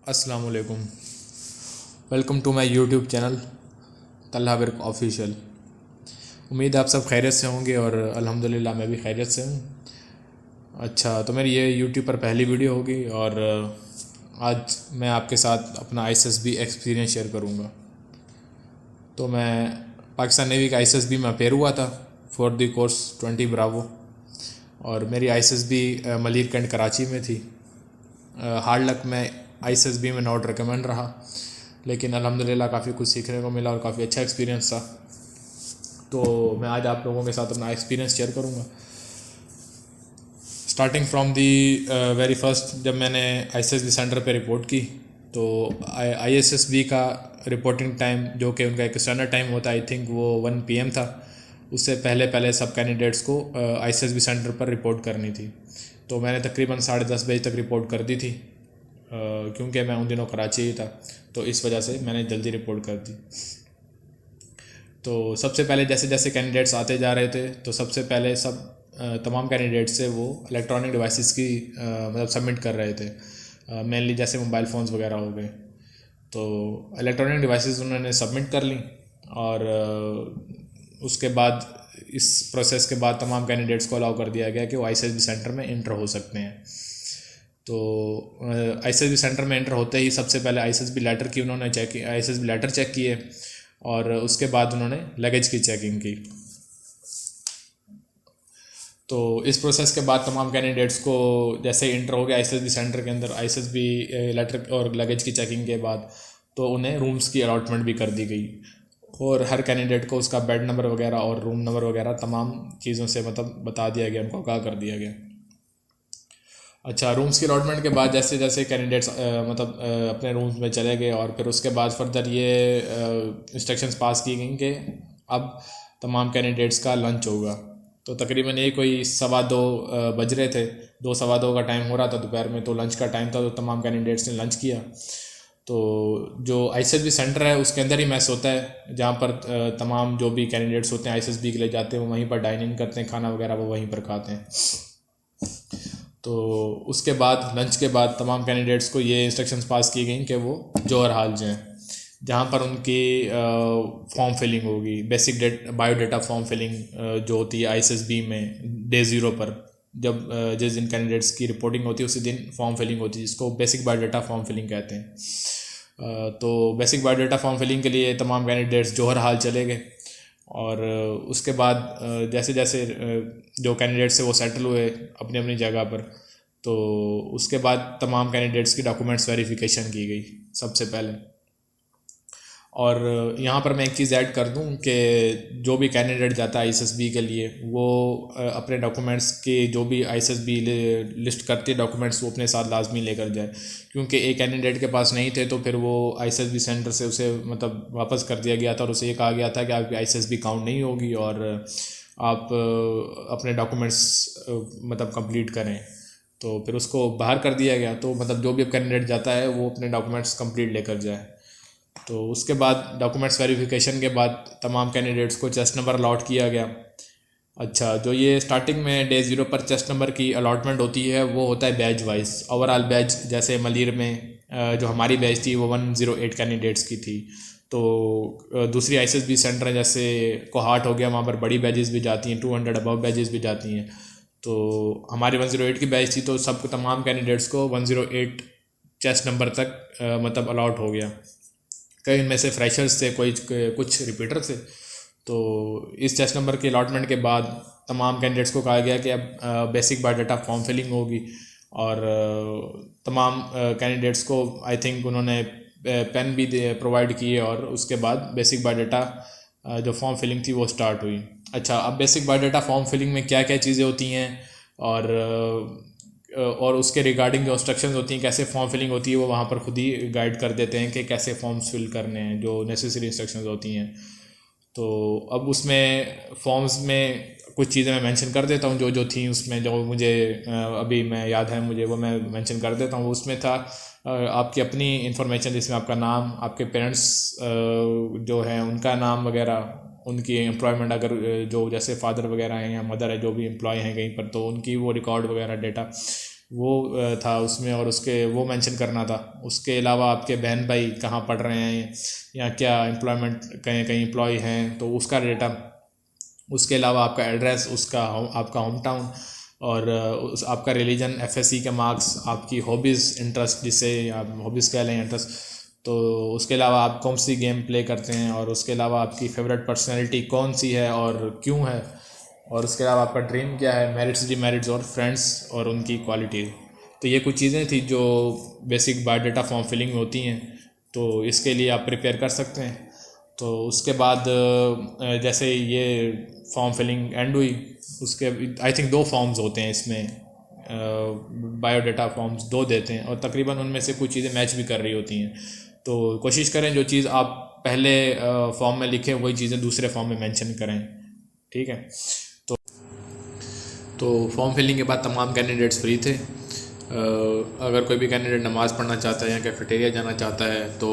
अस्सलाम वालेकुम। Welcome to my YouTube channel Talha Birk official. उम्मीद है आप सब खैरियत से होंगे और अल्हम्दुलिल्लाह मैं भी खैरियत से हूँ। अच्छा, तो मेरी ये यूट्यूब पर पहली वीडियो होगी और आज मैं आपके साथ अपना आईएसएसबी एक्सपीरियंस शेयर करूँगा। तो मैं पाकिस्तान नेवी का आईएसएसबी में अपेयर हुआ था फॉर द कोर्स 20 ब्रावो और मेरी आईएसएसबी मलीर कैंट कराची में थी। हार्ड लक में आईएसएसबी में नॉट रिकमेंड रहा, लेकिन अल्हम्दुलिल्लाह काफ़ी कुछ सीखने को मिला और काफ़ी अच्छा एक्सपीरियंस था। तो मैं आज आप लोगों के साथ अपना एक्सपीरियंस शेयर करूँगा। Starting from the very first, जब मैंने आईएसएसबी सेंटर पे रिपोर्ट की तो आईएसएसबी का रिपोर्टिंग टाइम जो कि उनका एक स्टैंडर्ड टाइम होता है, आई थिंक वो 1 PM था। उससे पहले सब कैंडिडेट्स को आईएसएसबी सेंटर पर रिपोर्ट करनी थी। तो मैंने तकरीबन 10:30 बजे तक रिपोर्ट कर दी थी, क्योंकि मैं उन दिनों कराची ही था, तो इस वजह से मैंने जल्दी रिपोर्ट कर दी। तो सबसे पहले जैसे जैसे कैंडिडेट्स आते जा रहे थे तो सबसे पहले तमाम कैंडिडेट्स से वो इलेक्ट्रॉनिक डिवाइसेस की मतलब सबमिट कर रहे थे, मेनली जैसे मोबाइल फ़ोन्स वगैरह हो गए। तो इलेक्ट्रॉनिक डिवाइसेस उन्होंने सबमिट कर ली और उसके बाद इस प्रोसेस के बाद तमाम कैंडिडेट्स को अलाउ कर दिया गया कि वो आईएसएसबी सेंटर में इंटर हो सकते हैं। तो आईएसएसबी सेंटर में एंटर होते ही सबसे पहले आईएसएसबी लेटर की उन्होंने आईएसएसबी लेटर चेक किए और उसके बाद उन्होंने लगेज की चेकिंग की। तो इस प्रोसेस के बाद तमाम कैंडिडेट्स को जैसे इंटर हो गया आईएसएसबी सेंटर के अंदर, आईएसएसबी लेटर और लगेज की चेकिंग के बाद तो उन्हें रूम्स की अलॉटमेंट भी कर दी गई और हर कैंडिडेट को उसका बेड नंबर वगैरह और रूम नंबर वगैरह तमाम चीज़ों से मतलब बता दिया गया, उनको आगाह कर दिया गया। अच्छा, रूम्स की अलॉटमेंट के बाद जैसे जैसे कैंडिडेट्स अपने रूम्स में चले गए और फिर उसके बाद फर्दर ये इंस्ट्रक्शंस पास की गई कि अब तमाम कैंडिडेट्स का लंच होगा। तो तकरीबन ये कोई 2:15 बज रहे थे, 2 2:15 का टाइम हो रहा था दोपहर में, तो लंच का टाइम था, तो तमाम कैंडिडेट्स ने लंच किया। तो जो आईएसएसबी सेंटर है उसके अंदर ही मैस होता है, जहाँ पर तमाम जो भी कैंडिडेट्स होते हैं आईएसएसबी के लिए जाते हैं वो वहीं पर डाइन इन करते हैं, खाना वगैरह वो वहीं पर खाते हैं। तो उसके बाद लंच के बाद तमाम कैंडिडेट्स को ये इंस्ट्रक्शंस पास की गई कि वो जौहर हाल जाएँ, जहाँ पर उनकी फॉर्म फिलिंग होगी, बेसिक बायोडाटा फॉर्म फिलिंग जो होती है आईएसएसबी में डे 0 पर, जब जिस दिन कैंडिडेट्स की रिपोर्टिंग होती है उसी दिन फॉर्म फिलिंग होती है, जिसको बेसिक बायोडाटा फॉर्म फिलिंग कहते हैं। तो बेसिक बायोडाटा फॉर्म फिलिंग के लिए तमाम कैंडिडेट्स जौहर हाल चले गए और उसके बाद जैसे जैसे जो कैंडिडेट्स से वो सेटल हुए अपनी अपनी जगह पर, तो उसके बाद तमाम कैंडिडेट्स की डॉक्यूमेंट्स वेरिफिकेशन की गई सबसे पहले। और यहाँ पर मैं एक चीज़ ऐड कर दूँ कि जो भी कैंडिडेट जाता है आईएसएसबी के लिए वो अपने डॉक्यूमेंट्स के जो भी आईएसएसबी लिस्ट करती है डॉक्यूमेंट्स वो अपने साथ लाजमी लेकर जाए, क्योंकि एक कैंडिडेट के पास नहीं थे तो फिर वो आईएसएसबी सेंटर से उसे मतलब वापस कर दिया गया था और उसे ये कहा गया था कि आपकी आईएसएसबी काउंट नहीं होगी और आप अपने डॉक्यूमेंट्स मतलब कंप्लीट करें। तो फिर उसको बाहर कर दिया गया। तो मतलब जो भी अब कैंडिडेट जाता है वो अपने डॉक्यूमेंट्स कंप्लीट लेकर जाए। तो उसके बाद डॉक्यूमेंट्स वेरिफिकेशन के बाद तमाम कैंडिडेट्स को चेस्ट नंबर अलॉट किया गया। अच्छा, जो ये स्टार्टिंग में डे 0 पर चेस्ट नंबर की अलॉटमेंट होती है वो होता है बैच वाइज, ओवरऑल बैच। जैसे मलीर में जो हमारी बैच थी वो 108 कैंडिडेट्स की थी। तो दूसरी आईएसएसबी सेंटर जैसे कोहाट हो गया, वहाँ पर बड़ी बैचेस भी जाती हैं, 200 अबव बैचेस भी जाती हैं। तो हमारी 108 की बैच थी, तो सब तमाम कैंडिडेट्स को 108 चेस्ट नंबर तक मतलब अलॉट हो गया। कई इनमें से फ्रेशर्स थे, कुछ रिपीटर थे। तो इस चेस्ट नंबर के अलॉटमेंट के बाद तमाम कैंडिडेट्स को कहा गया कि अब बेसिक बायोडाटा फॉर्म फिलिंग होगी और तमाम कैंडिडेट्स को आई थिंक उन्होंने पेन भी प्रोवाइड किए और उसके बाद बेसिक बायोडाटा जो फॉर्म फिलिंग थी वो स्टार्ट हुई। अच्छा, अब बेसिक बायोडाटा फॉर्म फिलिंग में क्या क्या चीज़ें होती हैं और उसके रिगार्डिंग जो इंस्ट्रक्शंस होती हैं, कैसे फॉर्म फिलिंग होती है, वो वहाँ पर खुद ही गाइड कर देते हैं कि कैसे फॉर्म्स फिल करने हैं, जो नेसेसरी इंस्ट्रक्शंस होती हैं। तो अब उसमें फॉर्म्स में कुछ चीज़ें मैं मेंशन कर देता हूँ जो जो थी उसमें, जो मुझे अभी मैं याद है मुझे, वो मैं मेंशन कर देता हूँ। उसमें था आपकी अपनी इन्फॉर्मेशन, जिसमें आपका नाम, आपके पेरेंट्स जो हैं उनका नाम वगैरह, उनकी एम्प्लॉयमेंट, अगर जो जैसे फादर वगैरह हैं या मदर है जो भी एम्प्लॉय हैं कहीं पर, तो उनकी वो रिकॉर्ड वगैरह डेटा, वो था उसमें, और उसके वो मेंशन करना था। उसके अलावा आपके बहन भाई कहाँ पढ़ रहे हैं या क्या एम्प्लॉयमेंट, कहीं कहीं एम्प्लॉय हैं तो उसका डेटा। उसके अलावा आपका एड्रेस, उसका आपका होम टाउन, और उस आपका रिलीजन, एफएससी के मार्क्स, आपकी हॉबीज़, इंटरेस्ट जिसे आप हॉबीज़ कह लें, इंटरेस्ट। तो उसके अलावा आप कौन सी गेम प्ले करते हैं, और उसके अलावा आपकी फेवरेट पर्सनैलिटी कौन सी है और क्यों है, और उसके अलावा आपका ड्रीम क्या है, मेरिट्स, डिमेरिट्स और फ्रेंड्स और उनकी क्वालिटी। तो ये कुछ चीज़ें थी जो बेसिक बायोडाटा फॉर्म फिलिंग में होती हैं, तो इसके लिए आप प्रिपेयर कर सकते हैं। तो उसके बाद जैसे ये फॉर्म फिलिंग एंड हुई, उसके आई थिंक 2 फॉर्म्स होते हैं इसमें, बायोडाटा फॉर्म्स 2 देते हैं, और तकरीबन उनमें से कुछ चीज़ें मैच भी कर रही होती हैं। तो कोशिश करें जो चीज़ आप पहले फॉर्म में लिखें वही चीज़ें दूसरे फॉर्म में मेंशन करें, ठीक है। तो फॉर्म फिलिंग के बाद तमाम कैंडिडेट्स फ्री थे। अगर कोई भी कैंडिडेट नमाज़ पढ़ना चाहता है या कैफेटेरिया जाना चाहता है तो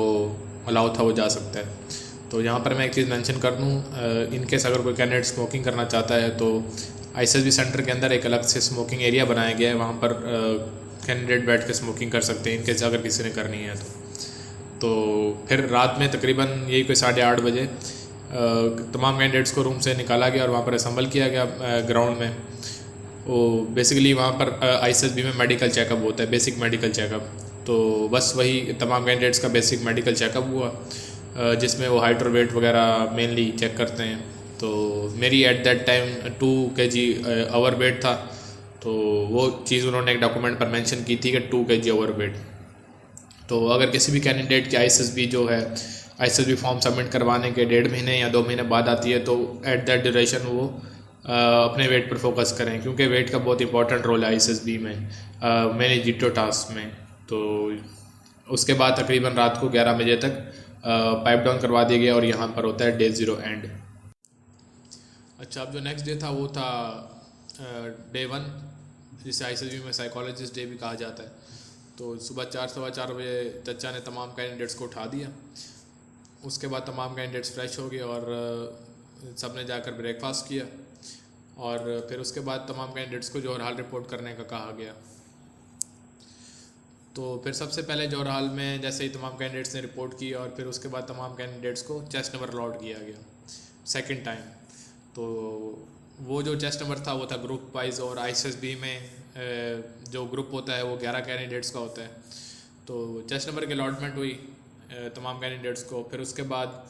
अलाउ था, वो जा सकता है। तो यहाँ पर मैं एक चीज़ मेंशन कर दूँ, इनकेस अगर कोई कैंडिडेट स्मोकिंग करना चाहता है तो आईएसएसबी सेंटर के अंदर एक अलग से स्मोकिंग एरिया बनाया गया है, वहाँ पर कैंडिडेट बैठ के स्मोकिंग कर सकते हैं इनकेस अगर किसी ने करनी है तो फिर रात में तकरीबन यही कोई 8:30 बजे तमाम कैंडिडेट्स को रूम से निकाला गया और वहाँ पर असम्बल किया गया ग्राउंड में। वो बेसिकली वहाँ पर आईएसएसबी में मेडिकल चेकअप होता है, बेसिक मेडिकल चेकअप। तो बस वही तमाम कैंडिडेट्स का बेसिक मेडिकल चेकअप हुआ, जिसमें वो हाइट और वेट वगैरह मेनली चेक करते हैं। तो मेरी at that time 2 kg over weight था, तो वो चीज़ उन्होंने एक डॉक्यूमेंट पर मेंशन की थी कि 2 kg ओवर वेट। तो अगर किसी भी कैंडिडेट की आईएसएसबी जो है, आईएसएसबी फॉर्म सबमिट करवाने के 1.5 महीने या 2 महीने बाद आती है, तो एट दैट ड्यूरेशन वो अपने वेट पर फोकस करें, क्योंकि वेट का बहुत इंपॉर्टेंट रोल है आईएसएसबी में, मेरे जीटो टास्क में। तो उसके बाद तकरीबन रात को 11 बजे तक पाइप डाउन करवा दिया गया, और यहाँ पर होता है Day 0 एंड। अच्छा, अब जो नेक्स्ट डे था वो था Day 1, जिसे आईएसएसबी में साइकोलॉजिस्ट डे भी कहा जाता है। तो सुबह 4, सवा 4 बजे चचा ने तमाम कैंडिडेट्स को उठा दिया। उसके बाद तमाम कैंडिडेट्स फ्रेश हो गए और सब ने जाकर ब्रेकफास्ट किया, और फिर उसके बाद तमाम कैंडिडेट्स को जौहर हाल रिपोर्ट करने का कहा गया। तो फिर सबसे पहले जौहर हाल में जैसे ही तमाम कैंडिडेट्स ने रिपोर्ट की, और फिर उसके बाद तमाम कैंडिडेट्स को चेस्ट नंबर अलॉट किया गया सेकंड टाइम। तो वो जो चेस्ट नंबर था वो था ग्रुप वाइज, और आईएसएसबी में जो ग्रुप होता है वो 11 कैंडिडेट्स का होता है। तो चेस्ट नंबर की अलॉटमेंट हुई तमाम कैंडिडेट्स को। फिर उसके बाद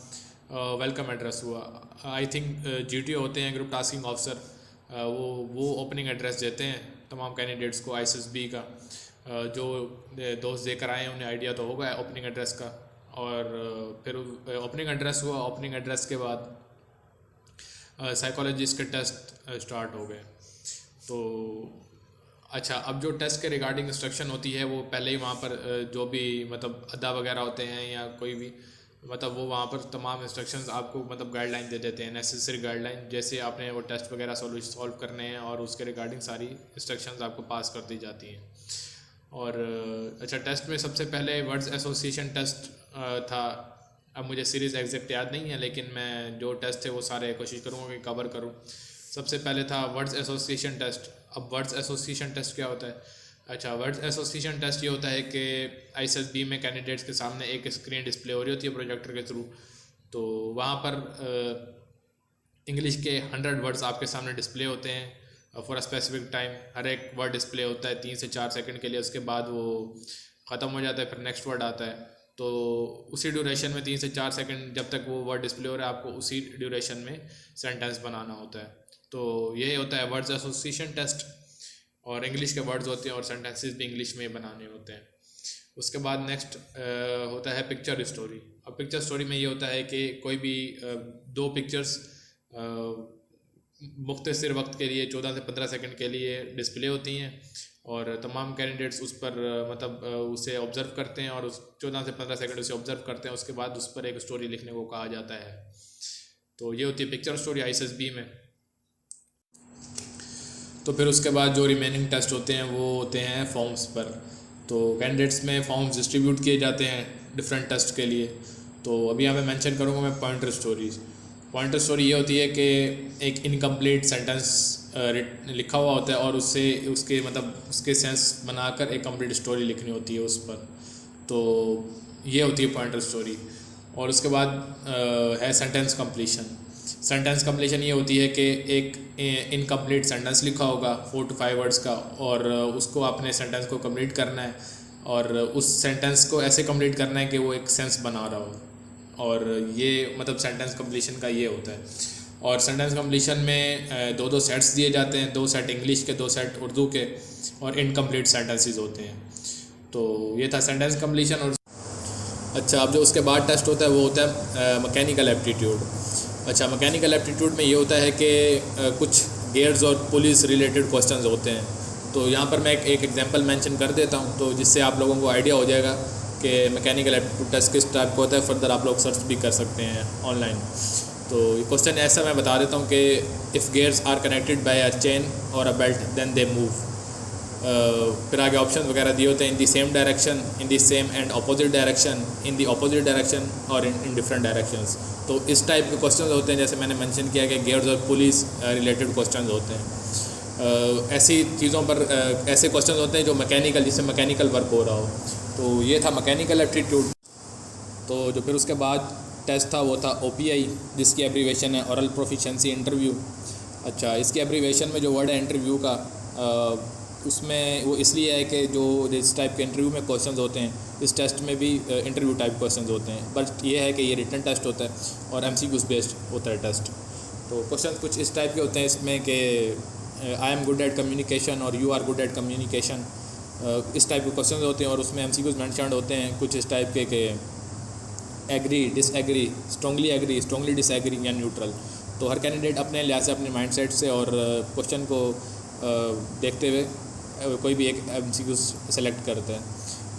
वेलकम एड्रेस हुआ। आई थिंक जीटीओ होते हैं, ग्रुप टास्किंग ऑफिसर, वो ओपनिंग एड्रेस देते हैं तमाम कैंडिडेट्स को आईएसएसबी का। जो दोस्त देकर आए हैं उन्हें आइडिया तो होगा ओपनिंग एड्रेस का। और फिर ओपनिंग एड्रेस हुआ। ओपनिंग एड्रेस के बाद साइकोलॉजिस्ट के टेस्ट स्टार्ट हो गए। तो अच्छा, अब जो टेस्ट के रिगार्डिंग इंस्ट्रक्शन होती है वो पहले ही वहाँ पर जो भी मतलब अदा वगैरह होते हैं या कोई भी मतलब वो वहाँ पर तमाम इंस्ट्रक्शंस आपको मतलब गाइडलाइन दे देते हैं, नेसेसरी गाइडलाइन, जैसे आपने वो टेस्ट वगैरह सॉल्व करने हैं और उसके रिगार्डिंग सारी इंस्ट्रक्शंस आपको पास कर दी जाती हैं। और अच्छा, टेस्ट में सबसे पहले वर्ड्स एसोसिएशन टेस्ट था। अब मुझे सीरीज़ एग्जैक्ट याद नहीं है, लेकिन मैं जो टेस्ट थे वो सारे कोशिश करूँगा कि कवर करूँ। सबसे पहले था वर्ड्स एसोसिएशन टेस्ट। अब वर्ड्स एसोसिएशन टेस्ट क्या होता है? अच्छा, वर्ड्स एसोसिएशन टेस्ट ये होता है कि आईएसएसबी में कैंडिडेट्स के सामने एक स्क्रीन डिस्प्ले हो रही होती है प्रोजेक्टर के थ्रू। तो वहाँ पर इंग्लिश के 100 वर्ड्स आपके सामने डिस्प्ले होते हैं फॉर अ स्पेसिफिक टाइम। हर एक वर्ड डिस्प्ले होता है 3 से 4 सेकंड के लिए, उसके बाद वो ख़त्म हो जाता है, फिर नेक्स्ट वर्ड आता है। तो उसी ड्यूरेशन में 3 से 4 सेकंड जब तक वो वर्ड डिस्प्ले हो रहा है, आपको उसी ड्यूरेशन में सेंटेंस बनाना होता है। तो ये होता है वर्ड्स एसोसिएशन टेस्ट। और इंग्लिश के वर्ड्स होते हैं और सेंटेंसेस भी इंग्लिश में बनाने होते हैं। उसके बाद नेक्स्ट होता है पिक्चर स्टोरी। अब पिक्चर स्टोरी में ये होता है कि कोई भी 2 पिक्चर्स मुख्तसर वक्त के लिए 14 से 15 सेकंड के लिए डिस्प्ले होती हैं, और तमाम कैंडिडेट्स उस पर मतलब उसे ऑब्ज़र्व करते हैं और उस 14 से 15 सेकंड उसे ऑब्ज़र्व करते हैं। उसके बाद उस पर एक स्टोरी लिखने को कहा जाता है। तो ये होती है पिक्चर स्टोरी आईएसएसबी में। तो फिर उसके बाद जो रिमेनिंग टेस्ट होते हैं वो होते हैं फॉर्म्स पर। तो कैंडिडेट्स में फॉर्म्स डिस्ट्रीब्यूट किए जाते हैं डिफरेंट टेस्ट के लिए। तो अभी यहाँ पे मेंशन करूँगा मैं पॉइंटर स्टोरीज। पॉइंटर स्टोरी ये होती है कि एक इनकम्प्लीट सेंटेंस लिखा हुआ होता है और उससे उसके मतलब उसके सेंस बनाकर एक कंप्लीट स्टोरी लिखनी होती है उस पर। तो ये होती है पॉइंटर स्टोरी। और उसके बाद है सेंटेंस कंप्लीशन। सेंटेंस कंप्लीशन ये होती है कि एक इनकम्प्लीट सेंटेंस लिखा होगा 4 to 5 वर्ड्स का, और उसको आपने सेंटेंस को कंप्लीट करना है और उस सेंटेंस को ऐसे कंप्लीट करना है कि वो एक सेंस बना रहा हो। और ये मतलब सेंटेंस कंप्लीशन का ये होता है। और सेंटेंस कंप्लीशन में दो सेट्स दिए जाते हैं, 2 सेट इंग्लिश के, 2 सेट उर्दू के, और इनकम्प्लीट सेंटेंसेस होते हैं। तो ये था सेंटेंस कंप्लीशन। और अच्छा, अब जो उसके बाद टेस्ट होता है वो होता है मैकेनिकल एप्टीट्यूड। अच्छा, मैकेनिकल एप्टीट्यूड में ये होता है कि कुछ गियर्स और पुलिस रिलेटेड क्वेश्चंस होते हैं। तो यहाँ पर मैं एक एग्जांपल मेंशन कर देता हूँ, तो जिससे आप लोगों को आइडिया हो जाएगा कि मैकेनिकल एप्टीट्यूड टेस्ट किस टाइप का होता है। फर्दर आप लोग सर्च भी कर सकते हैं ऑनलाइन। तो ये क्वेश्चन ऐसा मैं बता देता हूँ कि if gears are connected by a chain और a belt then they move. फिर आगे ऑप्शन वगैरह दिए होते हैं, in the same direction, in the same and opposite direction, in the opposite direction और इन डिफरेंट डायरेक्शंस। तो इस टाइप के क्वेश्चंस होते हैं, जैसे मैंने मेंशन किया कि गियर्स और पुलिस रिलेटेड क्वेश्चंस होते हैं। ऐसी चीज़ों पर ऐसे क्वेश्चंस होते हैं जो मैकेनिकल, जिससे मैकेनिकल वर्क हो रहा हो। तो ये था मैकेनिकल एप्टीट्यूड। तो जो फिर उसके बाद टेस्ट था वो था OPI, जिसकी एब्रीवेशन है ओरल प्रोफिशिएंसी इंटरव्यू। अच्छा, इसकी एब्रीवेशन में जो वर्ड है इंटरव्यू का, उसमें वो इसलिए है कि जो जिस टाइप के इंटरव्यू में क्वेश्चंस होते हैं, इस टेस्ट में भी इंटरव्यू टाइप क्वेश्चंस होते हैं। बट ये है कि ये रिटन टेस्ट होता है और MCQs बेस्ड होता है टेस्ट। तो क्वेश्चंस कुछ इस टाइप के होते हैं इसमें कि I am good at communication और you are good at communication, इस टाइप के क्वेश्चंस होते हैं। और उसमें MCQs मेंशन्ड होते हैं कुछ इस टाइप के एग्री, डिसएग्री, स्ट्रांगली डिसएग्री या न्यूट्रल। तो हर कैंडिडेट अपने लिहाज से, अपने माइंडसेट से और क्वेश्चन को देखते हुए कोई भी एक MCQ सेलेक्ट करते हैं।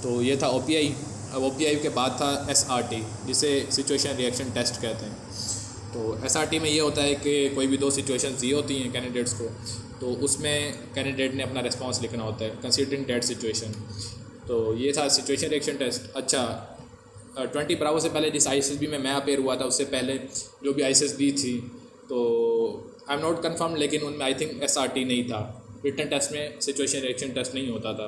तो ये था OPI। अब OPI के बाद था SRT, जिसे सिचुएशन रिएक्शन टेस्ट कहते हैं। तो SRT में ये होता है कि कोई भी 2 सिचुएशन दी होती हैं कैंडिडेट्स को, तो उसमें कैंडिडेट ने अपना रिस्पॉन्स लिखना होता है कंसीडरिंग दैट सिचुएशन। तो ये था सिचुएशन रिएक्शन टेस्ट। अच्छा, 20 ब्रावो से पहले जिस ISSB में मैं अपेयर हुआ था, उससे पहले जो भी ISSB थी, तो आई एम नॉट कन्फर्म, लेकिन उनमें आई थिंक SRT नहीं था। रिटन टेस्ट में सिचुएशन रिएक्शन टेस्ट नहीं होता था।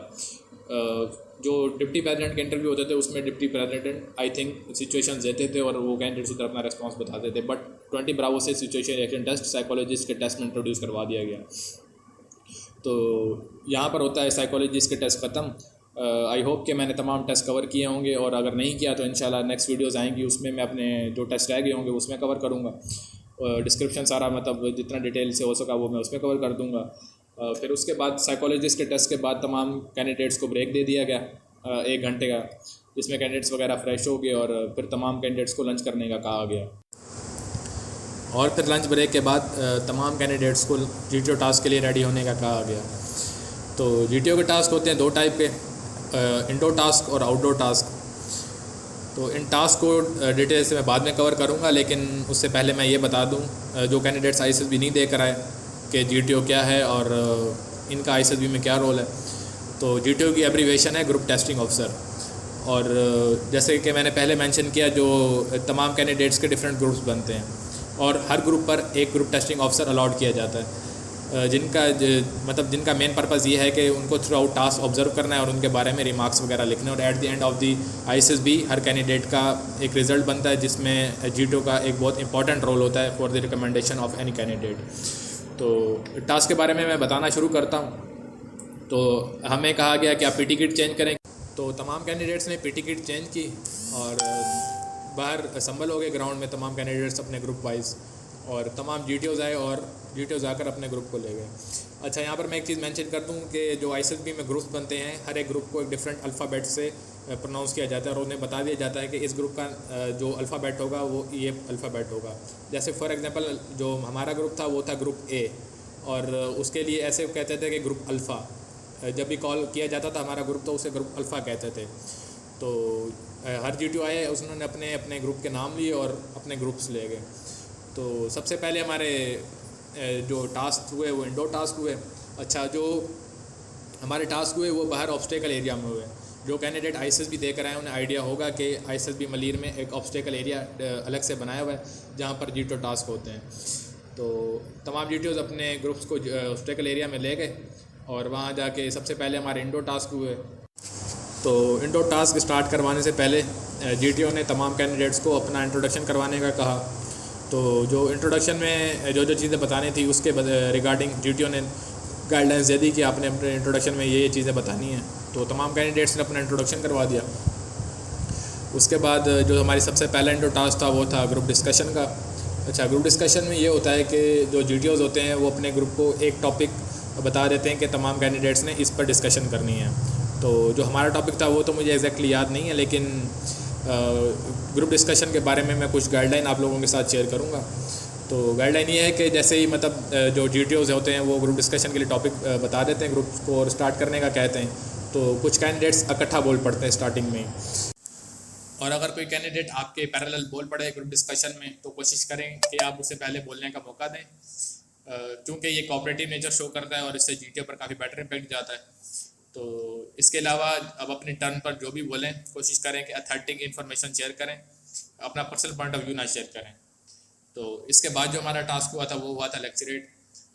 जो डिप्टी प्रेसिडेंट के इंटरव्यू होते थे उसमें deputy president I think situation देते थे और वो कैंडिडेट्स उधर अपना रिस्पॉन्स बताते थे। बट 20 ब्रावो से सिचुएशन रिएक्शन टेस्ट साइकोलॉजिस्ट के टेस्ट में इंट्रोड्यूस करवा दिया गया। तो यहाँ पर होता है साइकोलॉजिस्ट के टेस्ट ख़त्म। आई होप कि मैंने तमाम टेस्ट कवर किए होंगे, और अगर नहीं किया तो इंशाल्लाह नेक्स्ट वीडियोस आएंगी, उसमें मैं अपने जो टेस्ट रह गए होंगे उसमें कवर करूँगा। डिस्क्रिप्शन सारा मतलब जितना डिटेल से हो सका वो मैं उसमें कवर कर दूँगा। फिर उसके बाद साइकोलॉजिस्ट के टेस्ट के बाद तमाम कैंडिडेट्स को ब्रेक दे दिया गया 1 घंटे का, जिसमें कैंडिडेट्स वगैरह फ्रेश हो गए, और फिर तमाम कैंडिडेट्स को लंच करने का कहा गया। और फिर लंच ब्रेक के बाद तमाम कैंडिडेट्स को GTO टास्क के लिए रेडी होने का कहा गया। तो GTO के टास्क होते हैं 2 टाइप के, इंडोर टास्क और आउटडोर टास्क। तो इन टास्क को डिटेल से मैं बाद में कवर करूँगा, लेकिन उससे पहले मैं ये बता दूँ जो कैंडिडेट्स ISSB नहीं दे कर आए कि GTO क्या है और इनका ISSB में क्या रोल है। तो GTO की एब्रीवेशन है ग्रुप टेस्टिंग ऑफिसर। और जैसे कि मैंने पहले मेंशन किया, जो तमाम कैंडिडेट्स के डिफरेंट ग्रुप्स बनते हैं और हर ग्रुप पर एक ग्रुप टेस्टिंग ऑफिसर अलॉट किया जाता है, जिनका मेन पर्पज़ ये है कि उनको थ्रू आउट टास्क ऑब्जर्व करना है और उनके बारे में रिमार्क्स वगैरह लिखने। और at the end of the ISSB her candidate का एक रिज़ल्ट बनता है, जिसमें GTO का एक बहुत इंपॉर्टेंट रोल होता है for the recommendation of any candidate. तो टास्क के बारे में मैं बताना शुरू करता हूँ। तो हमें कहा गया कि आप PT किट चेंज करें। तो तमाम कैंडिडेट्स ने PT किट चेंज की और बाहर असम्बल हो गए ग्राउंड में तमाम कैंडिडेट्स अपने ग्रुप वाइज, और तमाम GTOs आए और GTOs आकर अपने ग्रुप को ले गए। अच्छा, यहाँ पर मैं एक चीज़ मेंशन कर दूँ कि जो ISSB में ग्रुप्स बनते हैं, हर एक ग्रुप को एक डिफरेंट अल्फ़ाबेट से प्रोनाउंस किया जाता है और उन्हें बता दिया जाता है कि इस ग्रुप का जो अल्फ़ाबेट होगा वो ये अल्फ़ाबेट होगा। जैसे फॉर एग्जांपल जो हमारा ग्रुप था वो था ग्रुप A, और उसके लिए ऐसे कहते थे कि ग्रुप अल्फ़ा। जब भी कॉल किया जाता था हमारा ग्रुप, तो उसे ग्रुप अल्फ़ा कहते थे। तो हर GTO आए, उन्होंने अपने अपने ग्रुप के नाम लिए और अपने ग्रुप्स ले गए। तो सबसे पहले हमारे जो टास्क हुए वो इंडोर टास्क हुए। अच्छा, जो हमारे टास्क हुए वो बाहर ऑब्स्टेकल एरिया में हुए। जो कैंडिडेट ISSB देकर आए उन्हें आइडिया होगा कि ISSB मलीर में एक ऑब्स्टेकल एरिया अलग से बनाया हुआ है जहाँ पर GTO टास्क होते हैं। तो तमाम GTOs अपने ग्रुप्स को ऑब्स्टेकल एरिया में ले गए और वहाँ जाके सबसे पहले हमारे इंडोर टास्क हुए। तो इंडोर टास्क स्टार्ट करवाने से पहले GTO ने तमाम कैंडिडेट्स को अपना इंट्रोडक्शन करवाने का कहा। तो जो इंट्रोडक्शन में जो चीज़ें बतानी थी उसके रिगार्डिंग GTO ने गाइडलाइंस दे दी कि आपने अपने इंट्रोडक्शन में ये चीज़ें बतानी हैं। तो तमाम कैंडिडेट्स ने अपना इंट्रोडक्शन करवा दिया। उसके बाद जो हमारी सबसे पहला इंडोर टास्क था वो था ग्रुप डिस्कशन का। अच्छा, ग्रुप डिस्कशन में ये होता है कि जो GTOs होते हैं वो अपने ग्रुप को एक टॉपिक बता देते हैं कि तमाम कैंडिडेट्स ने इस पर डिस्कशन करनी है। तो जो हमारा टॉपिक था वो तो मुझे एग्जैक्टली याद नहीं है, लेकिन ग्रुप डिस्कशन के बारे में मैं कुछ गाइडलाइन आप लोगों के साथ शेयर करूँगा। तो गाइडलाइन ये है कि जैसे ही मतलब जो GTOs होते हैं वो ग्रुप डिस्कशन के लिए टॉपिक बता देते हैं ग्रुप को और स्टार्ट करने का कहते हैं, तो कुछ कैंडिडेट्स इकट्ठा बोल पड़ते हैं स्टार्टिंग में। और अगर कोई कैंडिडेट आपके पैरेलल बोल पड़े ग्रुप डिस्कशन में तो कोशिश करें कि आप उसे पहले बोलने का मौका दें, क्योंकि ये कोऑपरेटिव नेचर शो करता है और इससे GTO पर काफ़ी बेटर इम्पैक्ट जाता है। तो इसके अलावा अब अपनी टर्न पर जो भी बोलें कोशिश करें कि अथेंटिक इन्फॉर्मेशन शेयर करें, अपना पर्सनल पॉइंट ऑफ व्यू ना शेयर करें। तो इसके बाद जो हमारा टास्क हुआ था वो हुआ था लेक्चरेट।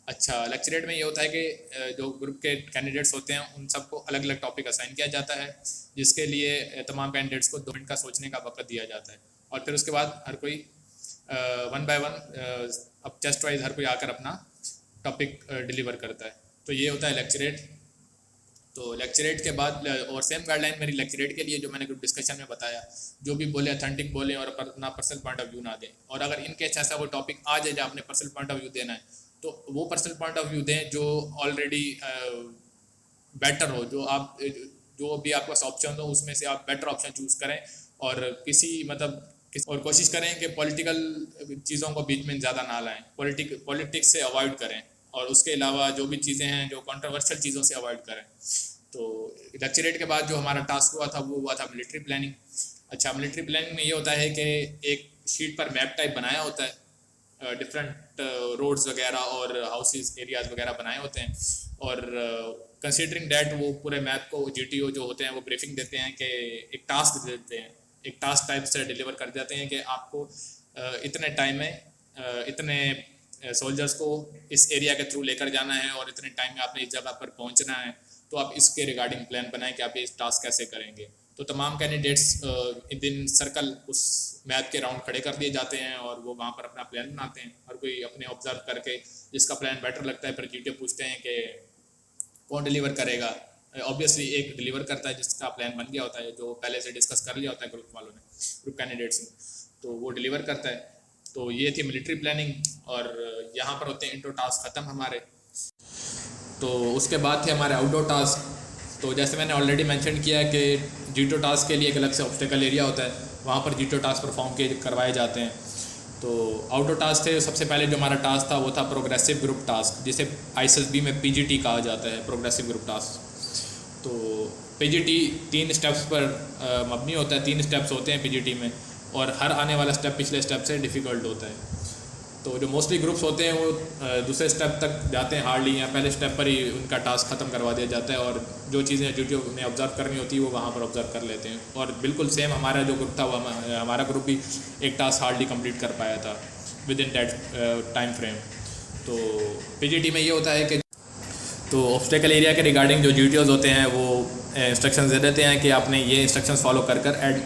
अच्छा, लेक्चरेट में ये होता है कि जो ग्रुप के कैंडिडेट्स होते हैं उन सबको अलग अलग टॉपिक असाइन किया जाता है, जिसके लिए तमाम कैंडिडेट्स को 2 मिनट का सोचने का वक्त दिया जाता है। और फिर उसके बाद हर कोई 1 बाय 1 अब टेस्ट वाइज हर कोई आकर अपना टॉपिक डिलीवर करता है। तो ये होता है लेक्चरेट। तो लेक्चरेट के बाद और सेम गाइडलाइन मेरी लेक्चरेट के लिए जो मैंने ग्रुप डिस्कशन में बताया, जो भी बोले अथेंटिक बोलें और अपना पर्सनल पॉइंट ऑफ व्यू ना दें। और अगर इनकेस ऐसा कोई टॉपिक आ जाए जहाँ आपने पर्सनल पॉइंट ऑफ व्यू देना है तो वो पर्सनल पॉइंट ऑफ व्यू दें जो ऑलरेडी बेटर हो, जो भी आपके पास ऑप्शन हो उसमें से आप बेटर ऑप्शन चूज़ करें। और और कोशिश करें कि पॉलिटिकल चीज़ों को बीच में ज़्यादा ना लाएं, पॉलिटिक्स से अवॉइड करें, और उसके अलावा जो भी चीज़ें हैं जो कंट्रोवर्शियल चीज़ों से अवॉइड करें। तो लेक्चरेट के बाद जो हमारा टास्क हुआ था वो हुआ था मिलिट्री प्लानिंग। अच्छा, मिलिट्री प्लानिंग में ये होता है कि एक शीट पर मैप टाइप बनाया होता है, डिफरेंट रोड्स वगैरह और हाउसेस एरियाज़ वगैरह बनाए होते हैं, और कंसीडरिंग डैट वो पूरे मैप को GTO जो होते हैं वो ब्रीफिंग देते हैं कि एक टास्क देते हैं, एक टास्क टाइप से डिलीवर कर देते हैं कि आपको इतने टाइम में इतने सोल्जर्स को इस एरिया के थ्रू लेकर जाना है और इतने टाइम में आपने इस जगह पर पहुंचना है। तो आप इसके रिगार्डिंग प्लान बनाएं कि आप ये टास्क कैसे करेंगे। तो तमाम कैंडिडेट्स दिन सर्कल उस मैप के राउंड खड़े कर दिए जाते हैं और वो वहाँ पर अपना प्लान बनाते हैं, और कोई अपने ऑब्जर्व करके जिसका प्लान बेटर लगता है फिर GTO पूछते हैं कि कौन डिलीवर करेगा। ऑब्वियसली एक डिलीवर करता है जिसका प्लान बन गया होता है, जो पहले से डिस्कस कर लिया होता है ग्रुप वालों ने, ग्रुप कैंडिडेट्स ने, तो वो डिलीवर करता है। तो ये थी मिलिट्री प्लानिंग, और यहाँ पर होते हैं इंट्रो टास्क ख़त्म हमारे। तो उसके बाद थे हमारे आउटडोर टास्क। तो जैसे मैंने ऑलरेडी मेंशन किया है कि GTO टास्क के लिए एक अलग से ऑब्स्टेकल एरिया होता है, वहाँ पर GTO टास्क परफॉर्म करवाए जाते हैं। तो आउटडोर टास्क थे, सबसे पहले जो हमारा टास्क था वो था प्रोग्रेसिव ग्रुप टास्क, जिसे ISSB में PGT कहा जाता है, प्रोग्रेसिव ग्रुप टास्क। तो PGT 3 स्टेप्स पर मबनी होता है, 3 स्टेप्स होते हैं PGT में, और हर आने वाला स्टेप पिछले स्टेप से डिफ़िकल्ट होता है। तो जो मोस्टली ग्रुप्स होते हैं वो दूसरे स्टेप तक जाते हैं हार्डली, या पहले स्टेप पर ही उनका टास्क ख़त्म करवा दिया जाता है, और जो चीज़ें GTO उन्हें ऑब्जर्व करनी होती है वो वहाँ पर ऑब्जर्व कर लेते हैं। और बिल्कुल सेम हमारा जो ग्रुप था वो हमारा ग्रुप भी एक टास्क हार्डली कंप्लीट कर पाया था with in that time frame. तो PGT में ये होता है कि तो ऑब्स्टेकल एरिया के रिगार्डिंग जो GTOs होते हैं वो इंस्ट्रक्शंस दे देते हैं कि आपने ये इंस्ट्रक्शंस फॉलो कर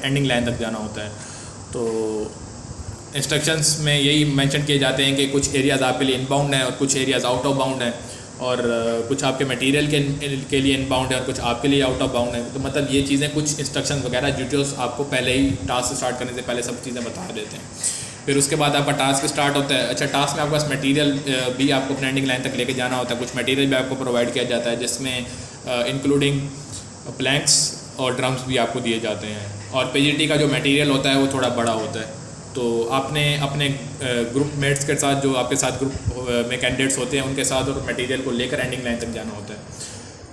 एंडिंग लाइन तक जाना होता है। तो इंस्ट्रक्शंस में यही मेंशन किए जाते हैं कि कुछ एरियाज़ आपके लिए इनबाउंड हैं और कुछ एरियाज़ आउट ऑफ बाउंड हैं, और कुछ आपके मटेरियल के लिए इनबाउंड है और कुछ आपके लिए आउट ऑफ बाउंड है। तो मतलब ये चीज़ें कुछ इंस्ट्रक्शंस वगैरह GTOs आपको पहले ही टास्क स्टार्ट करने से पहले सब चीज़ें बता देते हैं। फिर उसके बाद आपका टास्क स्टार्ट होता है। अच्छा, टास्क में आपके पास मटेरियल भी आपको अपने एंडिंग लाइन तक लेके जाना होता है, कुछ मटेरियल भी आपको प्रोवाइड किया जाता है, जिसमें इंक्लूडिंग प्लैंक्स और ड्रम्स भी आपको दिए जाते हैं। और PGT का जो मटेरियल होता है वो थोड़ा बड़ा होता है, तो आपने अपने ग्रुप मेट्स के साथ, जो आपके साथ ग्रुप में कैंडिडेट्स होते हैं उनके साथ, और मटेरियल को लेकर एंडिंग लाइन तक जाना होता है।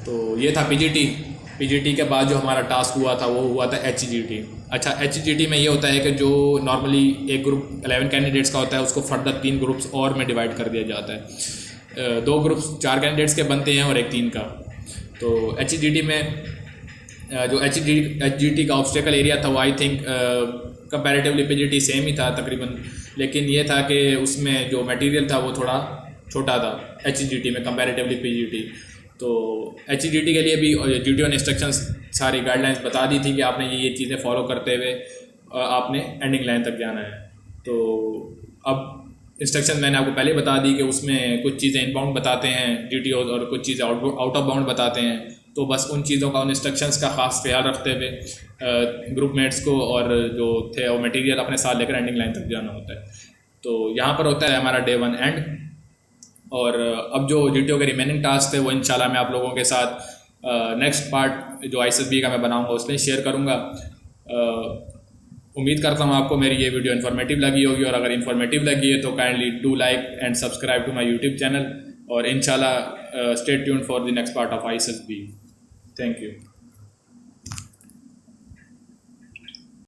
तो ये था PGT के बाद जो हमारा टास्क हुआ था वो हुआ था HGT। अच्छा, HGT में ये होता है कि जो नॉर्मली एक ग्रुप 11 कैंडिडेट्स का होता है उसको फर्दर 3 ग्रुप्स और में डिवाइड कर दिया जाता है। 2 ग्रुप्स 4 कैंडिडेट्स के बनते हैं और एक 3 का। तो HGT में जो HGT का ऑब्स्टेकल एरिया था वो I think comparatively PGT same ही था तकरीबन, लेकिन ये था कि उसमें जो मटेरियल था वो थोड़ा छोटा था एचजीटी में कंपैरेटिवली पीजीटी। तो एचजीटी के लिए भी जीटीओ ने इंस्ट्रक्शंस सारी गाइडलाइंस बता दी थी कि आपने ये चीज़ें फॉलो करते हुए आपने एंडिंग लाइन तक जाना है। तो अब इंस्ट्रक्शन मैंने आपको पहले बता दी कि उसमें कुछ चीज़ें इनबाउंड बताते हैं जीटीओ और कुछ चीज़ें आउट ऑफ बाउंड बताते हैं। तो बस उन चीज़ों का, उन इंस्ट्रक्शंस का ख़ास ख्याल रखते हुए ग्रुप मेट्स को और जो थे वो मटेरियल अपने साथ लेकर एंडिंग लाइन तक जाना होता है। तो यहाँ पर होता है हमारा डे 1 एंड। और अब जो जीटीओ के रिमेनिंग टास्क थे वो इंशाल्लाह मैं आप लोगों के साथ नेक्स्ट पार्ट जो आईएसएसबी का मैं बनाऊँगा उसमें शेयर करूँगा। उम्मीद करता हूँ आपको मेरी ये वीडियो इन्फॉर्मेटिव लगी होगी, और अगर इन्फॉर्मेटिव लगी है तो kindly do like and subscribe to my YouTube channel, और इंशाल्लाह stay tuned for the next part of ISSB. Thank you.